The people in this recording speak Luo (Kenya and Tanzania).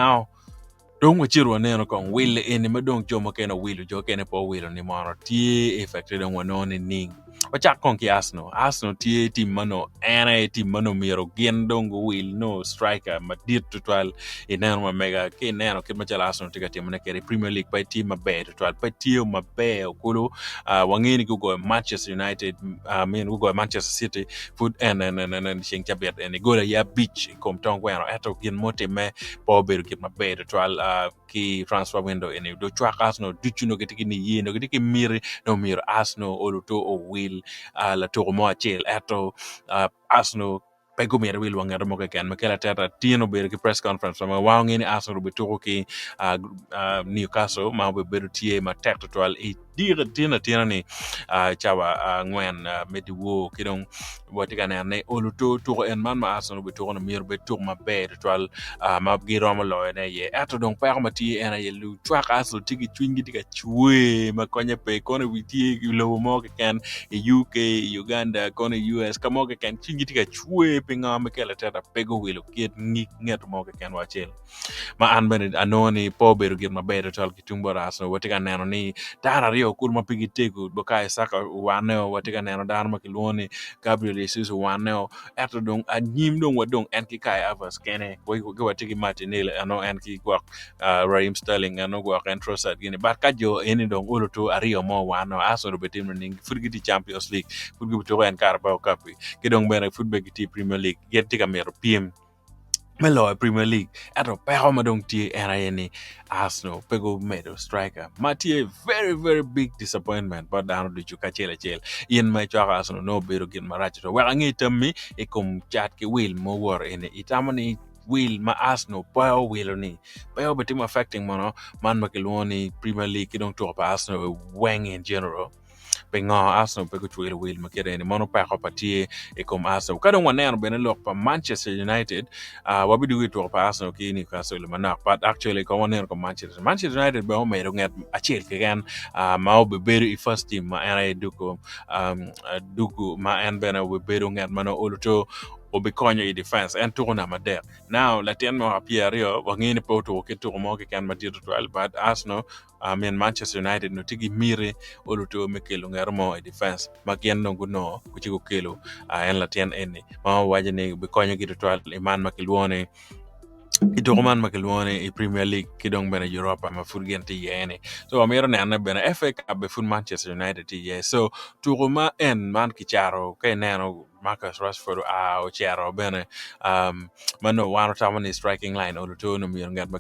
now don't watch it one neno kon will in me don't jomo kena will jo kena po will ni mano tie effect don't want on ning wacha kon ki Arsenal tie team mano ana team mano miro gen don't will no striker ma dit to 12 ineno ma mega ke neno ke machala Arsenal tiga team na kere Premier League by team ma be to 12 pa tie ma be kulo wangeni go Manchester United go Manchester City foot and shing chabet and go ya beach kom tong weno eto gin mote me po beru get ma be to 12 ki transfer window ene do chwa Arsenal duchuno getiki ni yeno getiki miri no miro Arsenal oluto o will la to mo achel eto Arsenal pego mira will wangero mo ken makela tata tieno beru ki press conference ma wangi ni Arsenal be to ki Newcastle ma be beru tie ma tek to 12 e dira tina ni chawa ngwen medi wo kidong watika ne oluto to en man ma Arsenal be to no miro be to ma be to 12 ma giro ma lo ne ye ato dong pa ma ti ena ye lu chwa Arsenal tigi chwingi tiga chwe ma konye pe kono witi lo mo ken UK Uganda kono US kamo ken chwingi tiga chwe pinga ma kela tata pego wilo kiet ni nget mo ken wachel ma an bene anoni po beru gir ma beru tal ki tumbo Arsenal watika neno ni dara rio kur ma pigi tegu bokai saka waneo watika neno dara ma kilwoni Gabriel Jesus waneo ato dong anyim dong wadong en ki kai avas kene go watiki Martinelli ano en ki gwak Raheem Sterling ano gwak en Trossard gini but kajo eni dong uluto ario mo wano Arsenal betim ning futgiti Champions League futgiti en Carabao Cup kidong bene futbegiti Premier League getti kamero PM Melo Premier League ato peho madong tie NINE Arsenal pego medo striker Matie very big disappointment but dano du chuka chele yen mai chaka Arsenal no bero gin marachi to well ngi tammi e kom chat ke will mo war ene itamani will ma Arsenal peo will ni peo betim affecting mono man makilwoni Premier League kidong to Arsenal wang in general penga Arsenal pego chwele will makere ni mono pa patie e kom Arsenal kadong waneno benelok pa Manchester United wabidu to pa Arsenal ki Newcastle manak but actually ko waneno ko Manchester United be o mero nget achiel kegen ma be beru first team ma ana duko duku ma en bena we beru nget mano oluto obikonyo i defense and to na mader now latien mo apia rio wangini poto ke to mo ke kan madir to but Arsenal Manchester United no tigi mire oluto mekelo ngermo i defense makien no guno kuchigo kelo en latien eni ma wajene bikonyo gi to iman makilwone itoman makilwone i Premier League kidong bena Europa ma furgenti yene so amero ne ana bena FA Cup be fun Manchester United ye so turuma en man kicharo ke neno Marcus Rashford o chiaro bene mano wano tamani striking line oluto no mi ngat